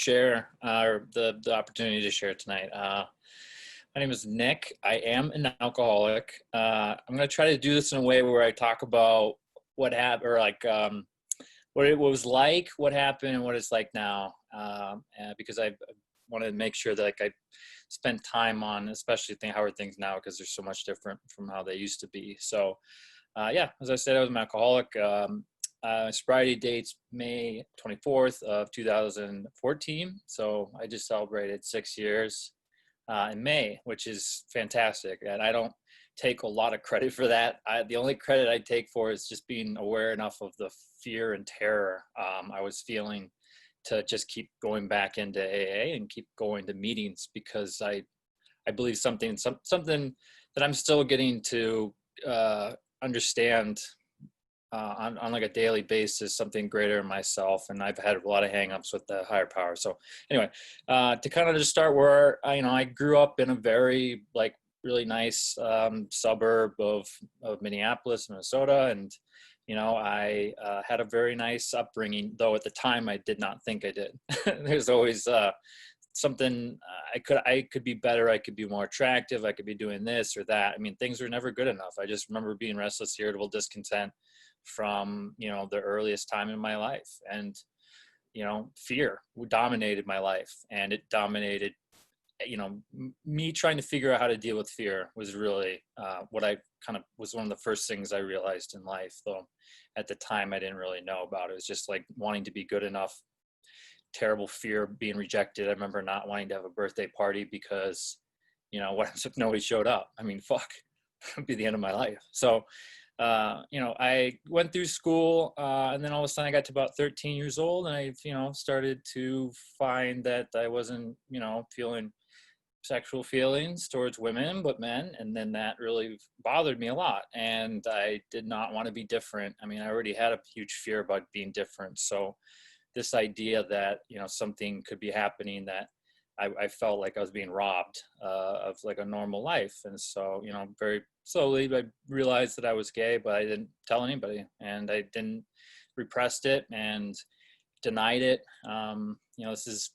share or the opportunity to share tonight. My name is Nick. I am an alcoholic. I'm going to try to do this in a way where I talk about what happened, or like what it was like, what happened, and what it's like now. Because I want to make sure that I spend time on, especially how are things now, because they're so much different from how they used to be. So, yeah, as I said, I was an alcoholic. Sobriety dates May 24th of 2014. So I just celebrated 6 years in May, which is fantastic. And I don't take a lot of credit for that. The only credit I take for is just being aware enough of the fear and terror I was feeling to just keep going back into AA and keep going to meetings, because I believe something that I'm still getting to understand on like a daily basis, something greater in myself. And I've had a lot of hangups with the higher power. So anyway, to kind of just start where I grew up in a very really nice suburb of Minneapolis, Minnesota. And, I had a very nice upbringing, though at the time I did not think I did. There's always something I could be better. I could be more attractive. I could be doing this or that. I mean, things were never good enough. I just remember being restless, irritable, discontent from, the earliest time in my life. And, fear dominated my life, and it dominated, me trying to figure out how to deal with fear was really what I kind of was one of the first things I realized in life, though at the time I didn't really know about it. It was just like wanting to be good enough, terrible fear of being rejected. I remember not wanting to have a birthday party because, what if nobody showed up? I mean, fuck, it'd be the end of my life. So, I went through school, and then all of a sudden I got to about 13 years old, and I, started to find that I wasn't, feeling sexual feelings towards women, but men. And then that really bothered me a lot. And I did not want to be different. I mean, I already had a huge fear about being different. So this idea that, something could be happening, that I felt like I was being robbed of like a normal life. And so, very slowly I realized that I was gay, but I didn't tell anybody, and I didn't repressed it and denied it. This is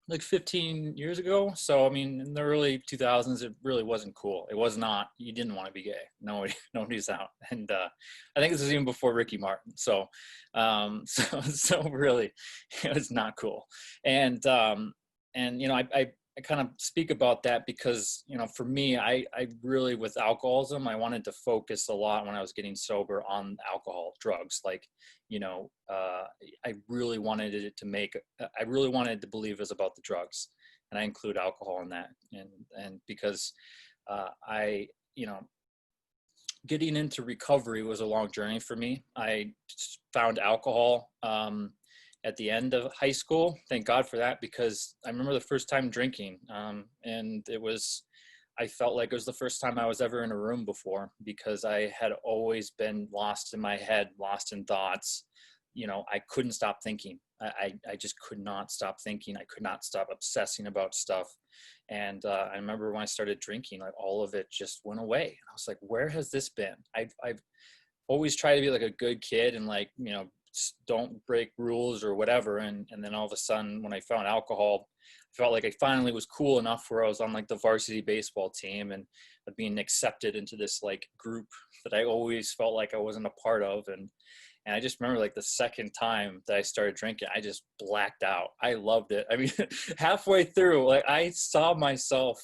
like 15 years ago. So, I mean, in the early 2000s, it really wasn't cool. It was not, you didn't want to be gay. Nobody's out. And I think this was even before Ricky Martin. So, so really, it was not cool. And I kind of speak about that because, for me, I really, with alcoholism, I wanted to focus a lot when I was getting sober on alcohol, drugs. I really wanted I really wanted to believe it was about the drugs. And I include alcohol in that. And because getting into recovery was a long journey for me. I found alcohol at the end of high school. Thank God for that, because I remember the first time drinking, and I felt like it was the first time I was ever in a room before, because I had always been lost in my head, lost in thoughts. I couldn't stop thinking. I just could not stop thinking. I could not stop obsessing about stuff. And I remember when I started drinking, like all of it just went away. And I was like, where has this been? I've always tried to be like a good kid and don't break rules or whatever. And then all of a sudden, when I found alcohol, I felt like I finally was cool enough where I was on like the varsity baseball team and being accepted into this like group that I always felt like I wasn't a part of. And I just remember like the second time that I started drinking, I just blacked out. I loved it. I mean, halfway through, like I saw myself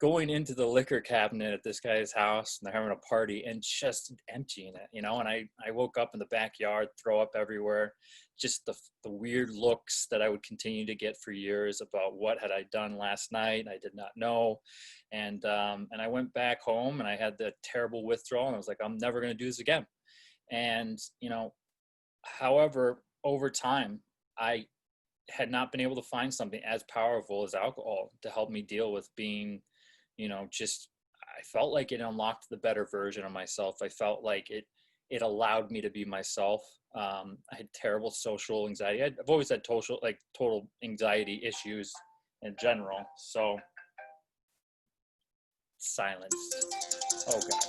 going into the liquor cabinet at this guy's house, and they're having a party and just emptying it, and I woke up in the backyard, throw up everywhere, just the weird looks that I would continue to get for years about what had I done last night. I did not know. And I went back home and I had the terrible withdrawal, and I was like, I'm never going to do this again. And, however, over time, I had not been able to find something as powerful as alcohol to help me deal with being, I felt like it unlocked the better version of myself. I felt like it allowed me to be myself. I had terrible social anxiety. I've always had total anxiety issues in general. So silence. Oh God.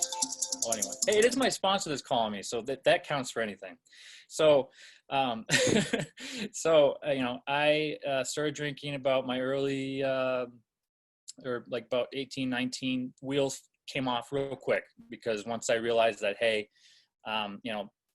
Well, anyway, hey, it is my sponsor that's calling me, so that counts for anything. So, I started drinking about my early, or like about 18, 19. Wheels came off real quick because once I realized that, hey, I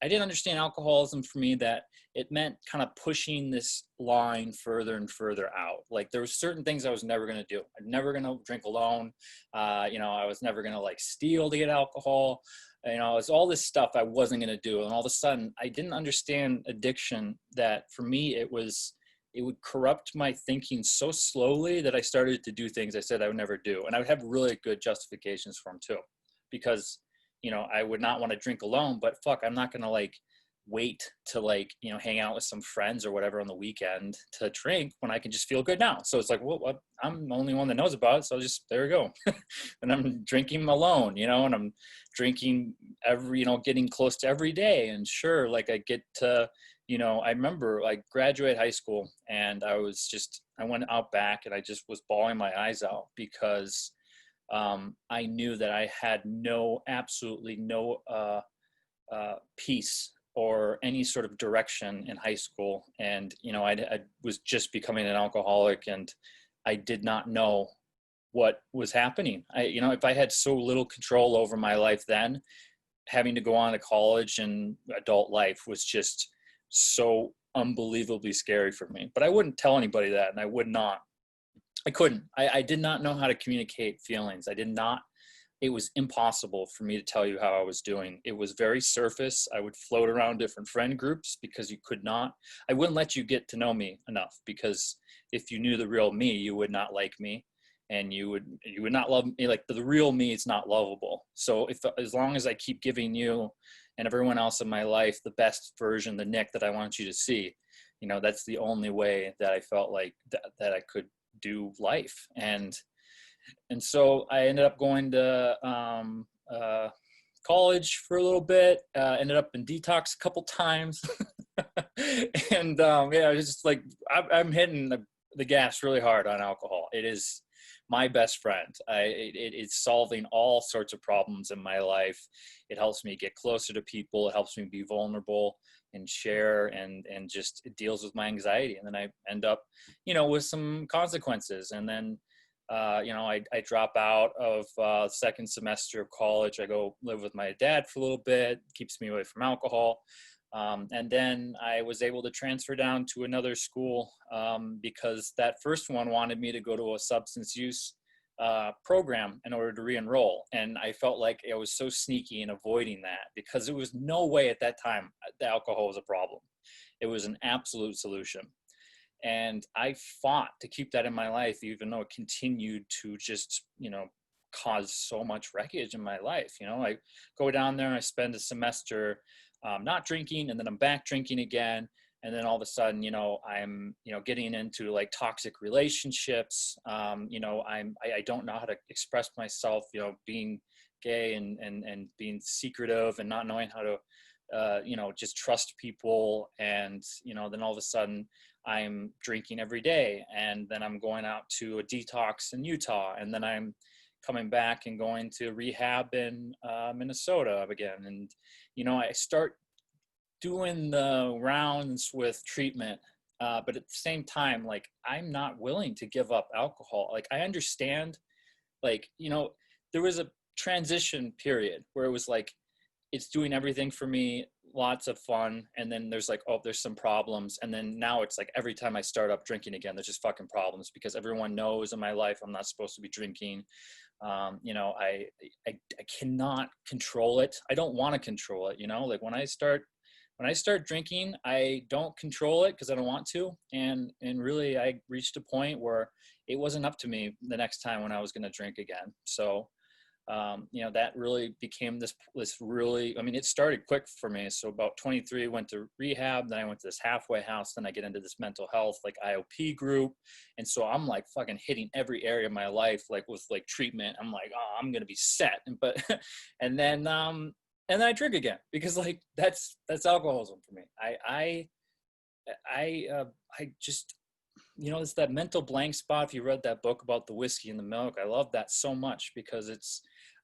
didn't understand alcoholism for me, that it meant kind of pushing this line further and further out. Like there were certain things I was never going to do. I'm never going to drink alone. I was never going to like steal to get alcohol. It's all this stuff I wasn't going to do. And all of a sudden I didn't understand addiction, that for me, it would corrupt my thinking so slowly that I started to do things I said I would never do. And I would have really good justifications for them too, because I would not want to drink alone, but fuck, I'm not going to like wait to like, hang out with some friends or whatever on the weekend to drink when I can just feel good now. So it's like, well, I'm the only one that knows about it. So there we go. And I'm drinking alone, and I'm drinking getting close to every day. And sure, like I get to, I remember like graduate high school and I went out back and I just was bawling my eyes out because I knew that I had absolutely no peace or any sort of direction in high school. And, I was just becoming an alcoholic and I did not know what was happening. If I had so little control over my life then, having to go on to college and adult life was just so unbelievably scary for me. But I wouldn't tell anybody that, and I couldn't. I did not know how to communicate feelings. It was impossible for me to tell you how I was doing. It was very surface. I would float around different friend groups because I wouldn't let you get to know me enough, because if you knew the real me, you would not like me and you would not love me. Like the real me is not lovable. So as long as I keep giving you and everyone else in my life the best version, the Nick that I want you to see, that's the only way that I felt like that I could do life. And so I ended up going to college for a little bit, ended up in detox a couple times. And I was just like, I'm hitting the gas really hard on alcohol. It is my best friend. It's solving all sorts of problems in my life. It helps me get closer to people. It helps me be vulnerable and share, and just it deals with my anxiety. And then I end up, with some consequences. And then, I drop out of second semester of college. I go live with my dad for a little bit, keeps me away from alcohol. And then I was able to transfer down to another school because that first one wanted me to go to a substance use program in order to re-enroll. And I felt like I was so sneaky in avoiding that, because there was no way at that time the alcohol was a problem. It was an absolute solution. And I fought to keep that in my life, even though it continued to just, cause so much wreckage in my life. I go down there and I spend a semester not drinking, and then I'm back drinking again. And then all of a sudden, I'm, getting into like toxic relationships. I don't know how to express myself, being gay and being secretive and not knowing how to, just trust people. And, then all of a sudden I'm drinking every day, and then I'm going out to a detox in Utah. And then I'm coming back and going to rehab in Minnesota again. And, I start doing the rounds with treatment. But at the same time, like, I'm not willing to give up alcohol. Like, I understand, like, there was a transition period where it was like, it's doing everything for me, lots of fun. And then there's like, oh, there's some problems. And then now it's like, every time I start up drinking again, there's just fucking problems, because everyone knows in my life I'm not supposed to be drinking. I cannot control it. I don't want to control it. Like when I start drinking, I don't control it because I don't want to. And really, I reached a point where it wasn't up to me the next time when I was going to drink again. So, that really became this really, it started quick for me. So about 23, went to rehab. Then I went to this halfway house. Then I get into this mental health, like IOP group. And so I'm like fucking hitting every area of my life, like with like treatment. I'm like, oh, I'm going to be set. And then I drink again, because like, that's alcoholism for me. I just, it's that mental blank spot. If you read that book about the whiskey and the milk, I love that so much, because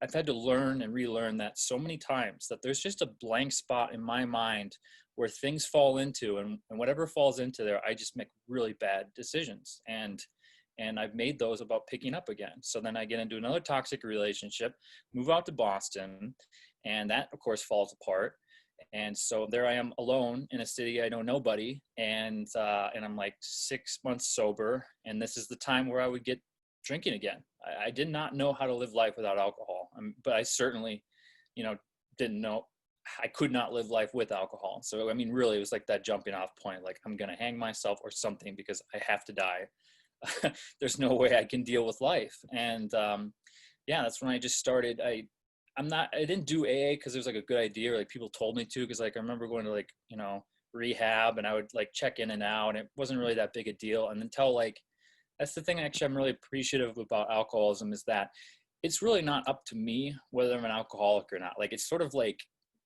I've had to learn and relearn that so many times, that there's just a blank spot in my mind where things fall into, and whatever falls into there, I just make really bad decisions. And I've made those about picking up again. So then I get into another toxic relationship, move out to Boston, and that of course falls apart. And so there I am alone in a city I know nobody, and I'm like 6 months sober, and this is the time where I would get drinking again. I did not know how to live life without alcohol, but I certainly, didn't know I could not live life with alcohol. So I mean, really, it was like that jumping off point. Like, I'm gonna hang myself or something because I have to die. There's no way I can deal with life. And yeah, that's when I just started. I didn't do AA because it was like a good idea, or like people told me to, because like I remember going to like, rehab, and I would like check in and out, and it wasn't really that big a deal. And until like, that's the thing actually I'm really appreciative about alcoholism, is that it's really not up to me whether I'm an alcoholic or not. Like, it's sort of like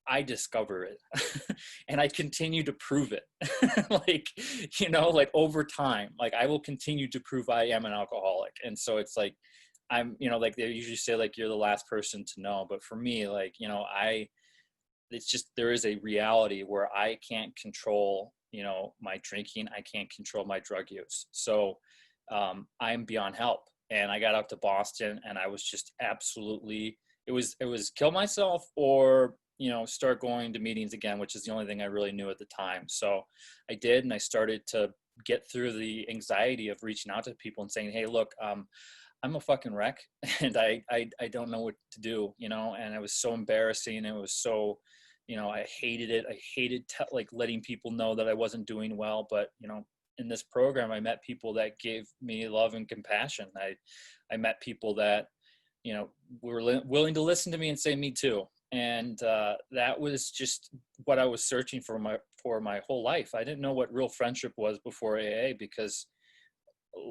I discover it and I continue to prove it. Like, like over time, like I will continue to prove I am an alcoholic. And so it's like, like they usually say, like, you're the last person to know. But for me, like, it's just, there is a reality where I can't control, my drinking. I can't control my drug use. So I'm beyond help. And I got up to Boston, and I was just absolutely, it was kill myself or, start going to meetings again, which is the only thing I really knew at the time. So I did, and I started to get through the anxiety of reaching out to people and saying, hey, look, I'm a fucking wreck, and I don't know what to do, and it was so embarrassing. It was so, I hated it. I hated like letting people know that I wasn't doing well. But, in this program, I met people that gave me love and compassion. I met people that, were willing to listen to me and say, me too. And that was just what I was searching for my whole life. I didn't know what real friendship was before AA, because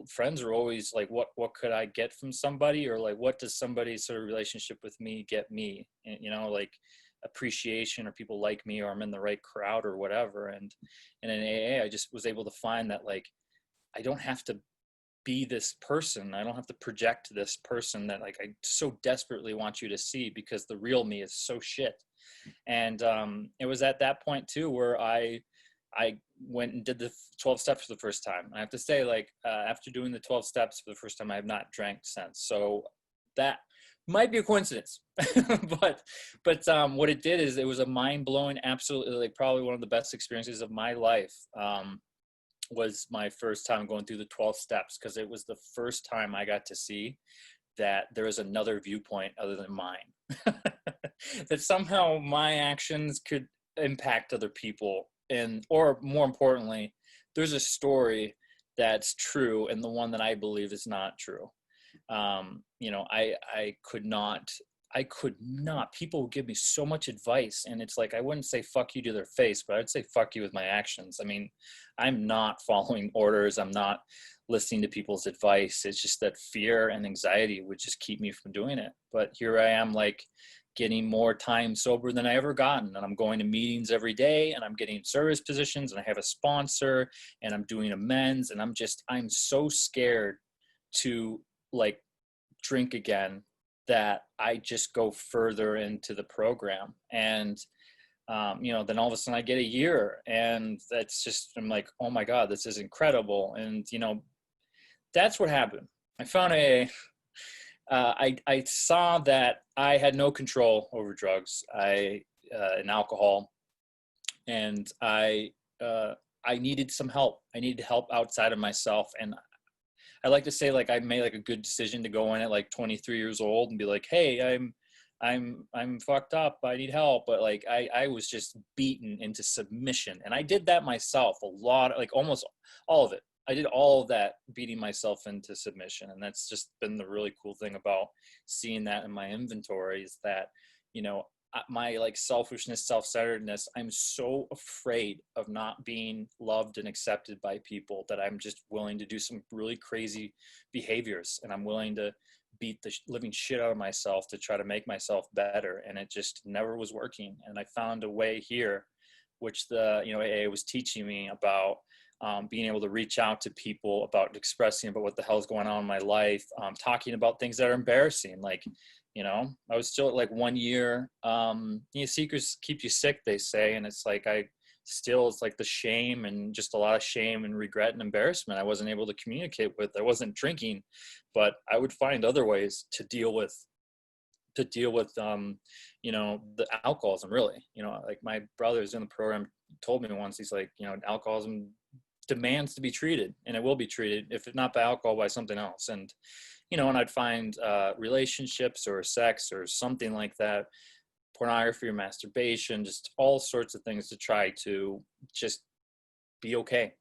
friends are always like, what could I get from somebody, or like, what does somebody's sort of relationship with me get me? And, like appreciation, or people like me, or I'm in the right crowd or whatever. And in AA, I just was able to find that, like, I don't have to be this person. I don't have to project this person that like I so desperately want you to see, because the real me is so shit. And it was at that point too where I went and did the 12 steps for the first time. I have to say, like, after doing the 12 steps for the first time, I have not drank since. So that might be a coincidence, but what it did is, it was a mind blowing, absolutely, like probably one of the best experiences of my life. Was my first time going through the 12 steps, because it was the first time I got to see that there is another viewpoint other than mine. That somehow my actions could impact other people, and, or more importantly, there's a story that's true and the one that I believe is not true. I could not, people would give me so much advice, and it's like, I wouldn't say fuck you to their face, but I'd say fuck you with my actions. I mean, I'm not following orders. I'm not listening to people's advice. It's just that fear and anxiety would just keep me from doing it. But here I am, like, getting more time sober than I ever gotten. And I'm going to meetings every day, and I'm getting service positions, and I have a sponsor, and I'm doing amends. And I'm so scared to like drink again, that I just go further into the program. And, then all of a sudden I get a year, and that's just, I'm like, oh my God, this is incredible. And, that's what happened. I found I saw that I had no control over drugs, and alcohol, and I needed some help. I needed help outside of myself. And I like to say, like, I made like a good decision to go in at like 23 years old and be like, hey, I'm fucked up. I need help. But like, I was just beaten into submission. And I did that myself a lot, like almost all of it. I did all of that, beating myself into submission. And that's just been the really cool thing about seeing that in my inventory, is that, my like selfishness, self-centeredness, I'm so afraid of not being loved and accepted by people that I'm just willing to do some really crazy behaviors, and I'm willing to beat the living shit out of myself to try to make myself better. And it just never was working. And I found a way here, which the AA was teaching me about, being able to reach out to people about expressing about what the hell is going on in my life, talking about things that are embarrassing, like you know. I was still at like 1 year. Secrets keep you sick, they say. And it's like, it's like the shame and just a lot of shame and regret and embarrassment I wasn't able to communicate with. I wasn't drinking, but I would find other ways to deal with the alcoholism, really. Like my brother's in the program told me once, he's like, alcoholism demands to be treated, and it will be treated, if not by alcohol, by something else. And and I'd find relationships or sex or something like that, pornography or masturbation, just all sorts of things to try to just be okay,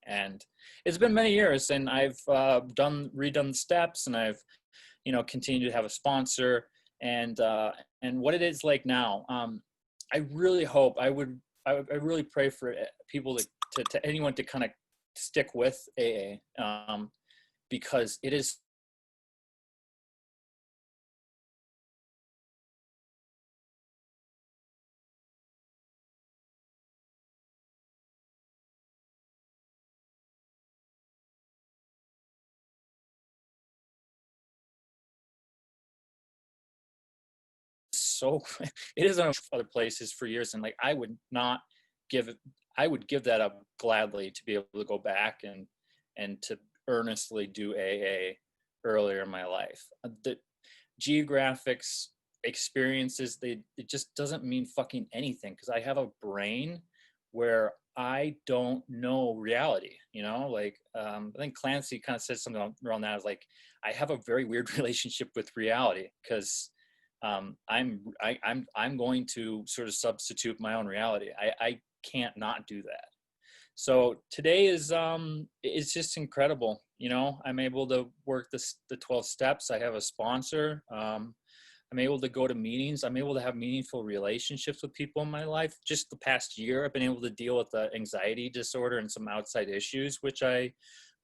And it's been many years, and I've redone the steps, and I've continued to have a sponsor, and what it is like now. I really hope, I really pray for people to anyone to kind of stick with AA, because it is so it is on other places for years, and like I would not give it I would give that up gladly to be able to go back and to earnestly do AA earlier in my life. The geographics experiences, it just doesn't mean fucking anything, because I have a brain where I don't know reality. Like I think Clancy kind of said something around that. Is like, I have a very weird relationship with reality, because I'm going to sort of substitute my own reality. I can't not do that. So today is it's just incredible. I'm able to work the 12 steps. I have a sponsor. I'm able to go to meetings. I'm able to have meaningful relationships with people in my life. Just the past year, I've been able to deal with the anxiety disorder and some outside issues, which I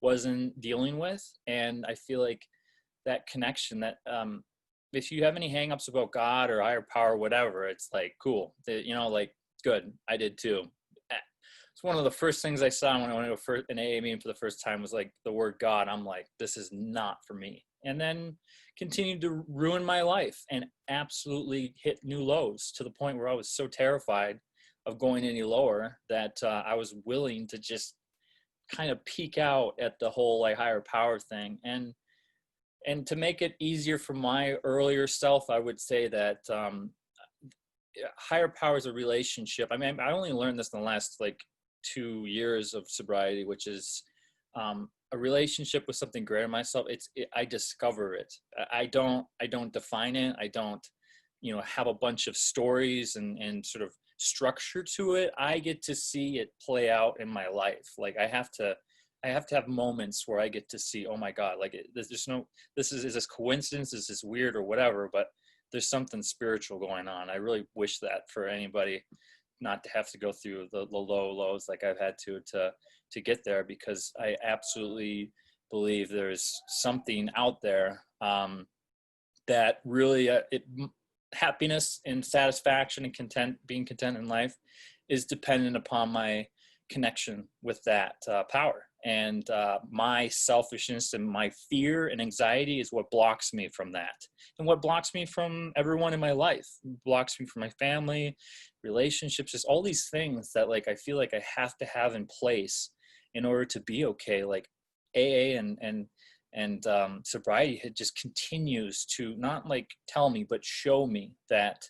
wasn't dealing with. And I feel like that connection, that if you have any hangups about God or higher power, whatever, it's like, cool, like, good, I did too. It's one of the first things I saw when I went to an AA meeting for the first time, was like the word God. I'm like, this is not for me. And then continued to ruin my life and absolutely hit new lows, to the point where I was so terrified of going any lower that I was willing to just kind of peek out at the whole like higher power thing. And to make it easier for my earlier self, I would say that higher power is a relationship. I mean, I only learned this in the last like 2 years of sobriety, which is a relationship with something greater than myself. I discover it. I don't define it. I don't, have a bunch of stories and sort of structure to it. I get to see it play out in my life. Like I have to have moments where I get to see, oh my God, like there's no, is this coincidence? Is this weird or whatever? But there's something spiritual going on. I really wish that for anybody, not to have to go through the low lows like I've had to get there, because I absolutely believe there's something out there that really happiness and satisfaction and being content in life is dependent upon my connection with that power. And my selfishness and my fear and anxiety is what blocks me from that, and what blocks me from everyone in my life, blocks me from my family, relationships, just all these things that like I feel like I have to have in place in order to be okay. Like AA and sobriety, it just continues to not like tell me, but show me that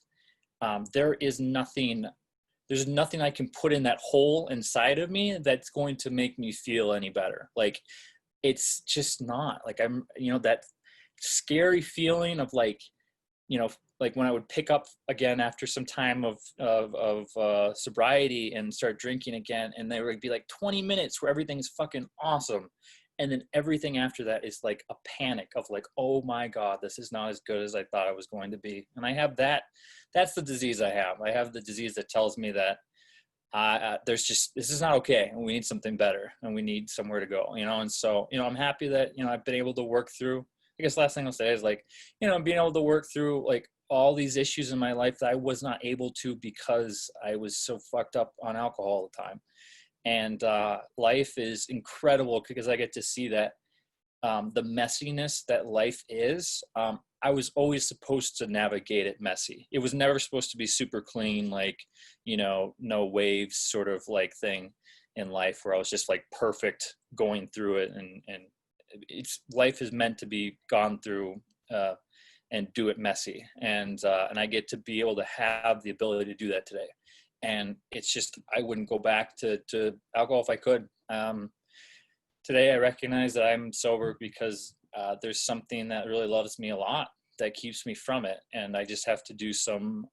there's nothing I can put in that hole inside of me that's going to make me feel any better. Like it's just not like that scary feeling of like, like when I would pick up again after some time of sobriety and start drinking again, and there would be like 20 minutes where everything's fucking awesome. And then everything after that is like a panic of like, oh my God, this is not as good as I thought it was going to be. And I have that's the disease I have. I have the disease that tells me that this is not okay, and we need something better, and we need somewhere to go, And so, I'm happy that, I've been able to work through, I guess last thing I'll say is like, being able to work through like all these issues in my life that I was not able to because I was so fucked up on alcohol all the time. And life is incredible because I get to see that the messiness that life is. I was always supposed to navigate it messy. It was never supposed to be super clean, like, no waves sort of like thing in life where I was just like perfect going through it. And it's life is meant to be gone through, and do it messy. And I get to be able to have the ability to do that today. And it's just, I wouldn't go back to alcohol if I could. Today I recognize that I'm sober because there's something that really loves me a lot that keeps me from it, and I just have to do some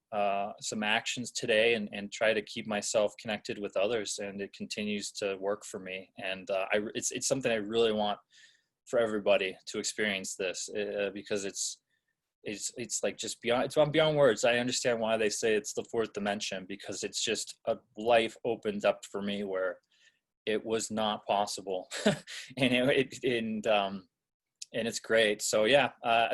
actions today and try to keep myself connected with others, and it continues to work for me. And it's something I really want for everybody to experience this, because it's like just beyond, it's beyond words. I understand why they say it's the fourth dimension, because it's just a life opened up for me where it was not possible. And it's great. So yeah,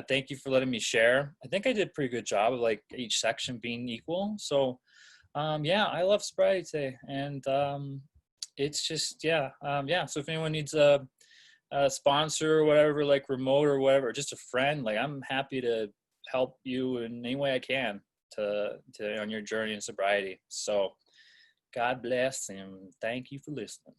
thank you for letting me share. I think I did a pretty good job of like each section being equal. So yeah, I love sobriety today. And it's just, yeah. So if anyone needs a sponsor or whatever, like remote or whatever, just a friend, like I'm happy to help you in any way I can to on your journey in sobriety. So God bless and thank you for listening.